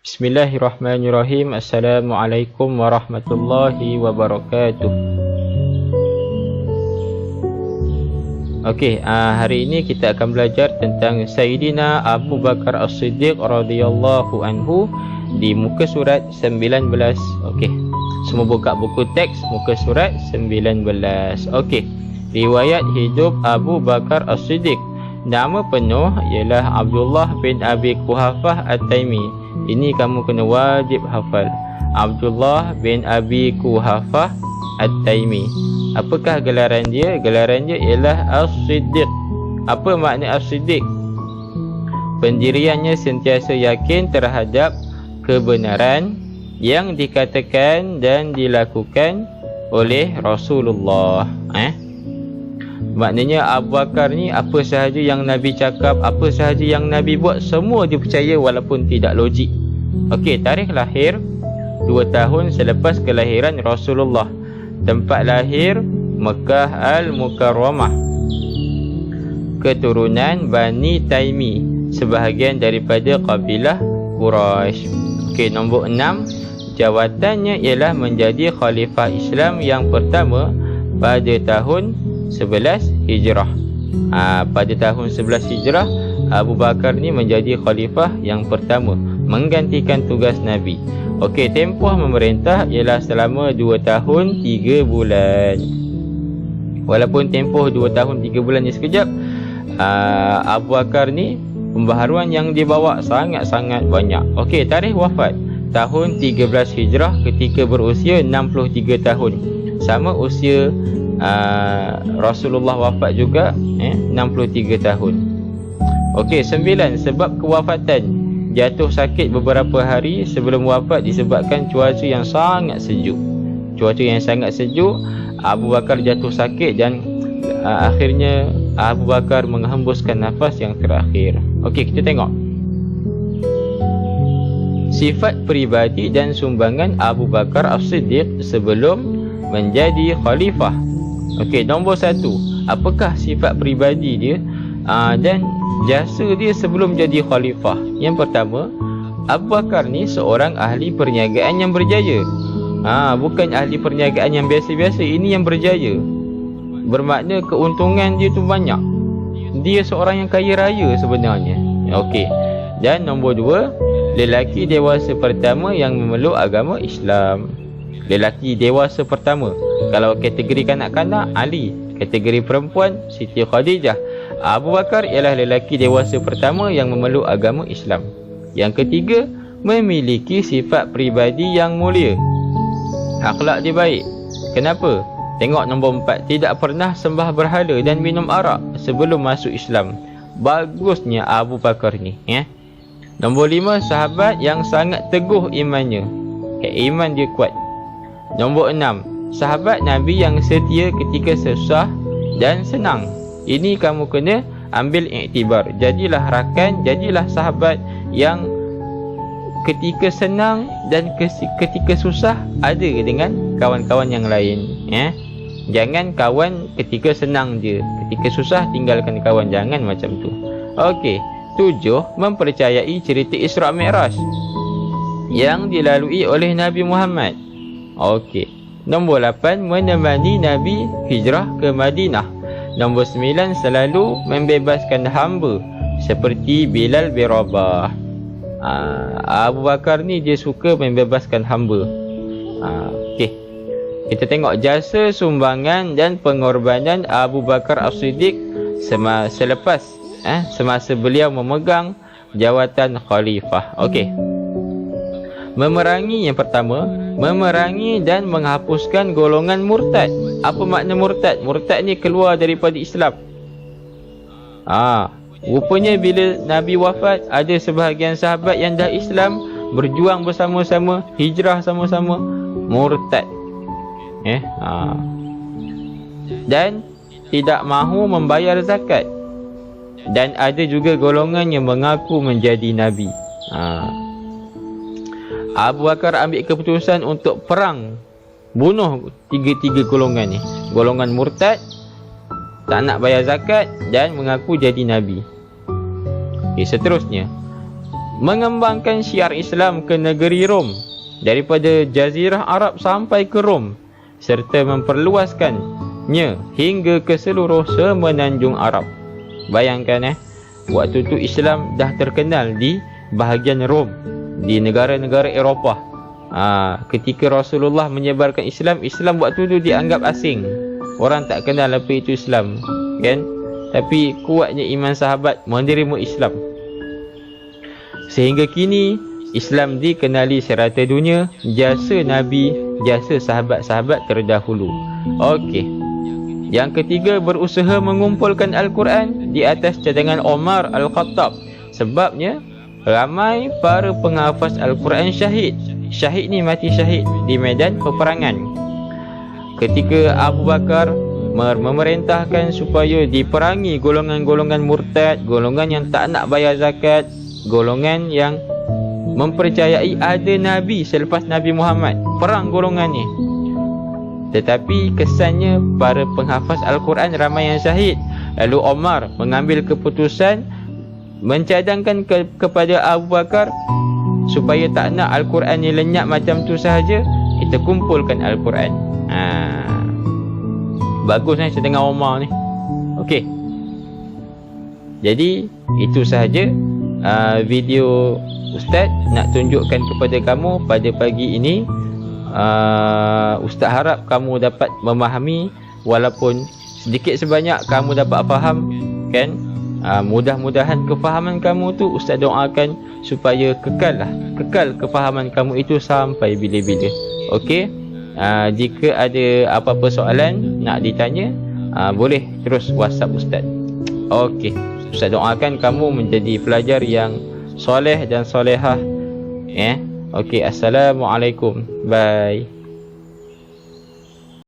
Bismillahirrahmanirrahim. Assalamualaikum warahmatullahi wabarakatuh. Okey, hari ini kita akan belajar tentang Sayyidina Abu Bakar As-Siddiq radhiyallahu anhu di muka surat 19. Okey, semua buka buku teks muka surat 19. Okey, riwayat hidup Abu Bakar As-Siddiq. Nama penuh ialah Abdullah bin Abi Quhafah At-Taimi. Ini kamu kena wajib hafal. Abdullah bin Abi Quhafah At-Taimi. Apakah gelaran dia? Gelaran dia ialah As-Siddiq. Apa makna As-Siddiq? Pendiriannya sentiasa yakin terhadap kebenaran yang dikatakan dan dilakukan oleh Rasulullah. Maknanya Abu Bakar ni apa sahaja yang Nabi cakap, apa sahaja yang Nabi buat, semua dia percaya walaupun tidak logik. Okey, tarikh lahir 2 tahun selepas kelahiran Rasulullah. Tempat lahir Mekah Al-Mukarramah. Keturunan Bani Taimi, sebahagian daripada kabilah Quraisy. Okey, nombor 6, jawatannya ialah menjadi khalifah Islam yang pertama pada tahun 11 Hijrah. Pada tahun 11 Hijrah, Abu Bakar ni menjadi khalifah yang pertama, menggantikan tugas Nabi. Okey, tempoh memerintah ialah selama 2 tahun 3 bulan. Walaupun tempoh 2 tahun 3 bulan ni sekejap, Abu Bakar ni pembaharuan yang dibawa sangat-sangat banyak. Okey, tarikh wafat tahun 13 Hijrah ketika berusia 63 tahun. Sama usia Rasulullah wafat juga, 63 tahun. Okey, 9, sebab kewafatan. Jatuh sakit beberapa hari sebelum wafat disebabkan cuaca yang sangat sejuk. Cuaca yang sangat sejuk, Abu Bakar jatuh sakit dan akhirnya Abu Bakar menghembuskan nafas yang terakhir. Okey, kita tengok sifat peribadi dan sumbangan Abu Bakar As-Siddiq sebelum menjadi khalifah. Okey, nombor 1, apakah sifat peribadi dia dan jasa dia sebelum jadi khalifah? Yang pertama, Abu Bakar ni seorang ahli perniagaan yang berjaya. Bukan ahli perniagaan yang biasa-biasa, ini yang berjaya. Bermakna keuntungan dia tu banyak. Dia seorang yang kaya raya sebenarnya. Okey. Dan nombor 2, lelaki dewasa pertama yang memeluk agama Islam. Lelaki dewasa pertama. Kalau kategori kanak-kanak, Ali. Kategori perempuan, Siti Khadijah. Abu Bakar ialah lelaki dewasa pertama yang memeluk agama Islam. Yang ketiga, memiliki sifat peribadi yang mulia. Akhlak dia baik. Kenapa? Tengok nombor 4, tidak pernah sembah berhala dan minum arak sebelum masuk Islam. Bagusnya Abu Bakar ni, Nombor 5, sahabat yang sangat teguh imannya. Iman dia kuat. Nombor 6, sahabat Nabi yang setia ketika susah dan senang. Ini kamu kena ambil iktibar. Jadilah rakan, jadilah sahabat yang ketika senang dan ketika susah ada dengan kawan-kawan yang lain. Jangan kawan ketika senang je, ketika susah tinggalkan kawan. Jangan macam tu. Okey, 7, mempercayai cerita Isra' Mi'raj yang dilalui oleh Nabi Muhammad. Okey. Nombor 8, menemani Nabi hijrah ke Madinah. Nombor 9, selalu membebaskan hamba seperti Bilal bin Rabah. Abu Bakar ni dia suka membebaskan hamba. Okey. Kita tengok jasa, sumbangan dan pengorbanan Abu Bakar As-Siddiq semasa beliau memegang jawatan khalifah. Okey. Memerangi, yang pertama, memerangi dan menghapuskan golongan murtad. Apa makna murtad? Murtad ni keluar daripada Islam. Rupanya bila Nabi wafat, ada sebahagian sahabat yang dah Islam, berjuang bersama-sama, hijrah sama-sama, murtad. Dan tidak mahu membayar zakat. Dan ada juga golongan yang mengaku menjadi Nabi. Abu Bakar ambil keputusan untuk perang, bunuh tiga golongan ni. Golongan murtad, tak nak bayar zakat dan mengaku jadi Nabi. Seterusnya, mengembangkan syiar Islam ke negeri Rom, daripada Jazirah Arab sampai ke Rom, serta memperluaskannya hingga ke seluruh semenanjung Arab. Bayangkan waktu tu Islam dah terkenal di bahagian Rom, di negara-negara Eropah. Ketika Rasulullah menyebarkan Islam, Islam waktu tu dianggap asing, orang tak kenal apa itu Islam, kan? Tapi kuatnya iman sahabat menerima Islam, sehingga kini Islam dikenali serata dunia, jasa Nabi, jasa sahabat-sahabat terdahulu. Okey. Yang ketiga, berusaha mengumpulkan Al-Quran di atas cadangan Omar Al-Khattab. Sebabnya ramai para penghafaz Al-Quran syahid. Syahid ni mati syahid di medan peperangan. Ketika Abu Bakar memerintahkan supaya diperangi golongan-golongan murtad, golongan yang tak nak bayar zakat, golongan yang mempercayai ada Nabi selepas Nabi Muhammad, perang golongan ni. Tetapi kesannya para penghafaz Al-Quran ramai yang syahid. Lalu Omar mengambil keputusan mencadangkan kepada Abu Bakar supaya tak nak Al-Quran ni lenyap macam tu sahaja, kita kumpulkan Al-Quran. Bagus cadangan Omar ni. Okey. Jadi itu sahaja video Ustaz nak tunjukkan kepada kamu pada pagi ini. Ustaz harap kamu dapat memahami, walaupun sedikit sebanyak kamu dapat faham, kan? Mudah-mudahan kefahaman kamu tu Ustaz doakan supaya kekal kefahaman kamu itu sampai bila-bila. Okey. Jika ada apa-apa soalan nak ditanya, boleh terus WhatsApp Ustaz. Okey. Ustaz doakan kamu menjadi pelajar yang soleh dan solehah. Okey, assalamualaikum. Bye.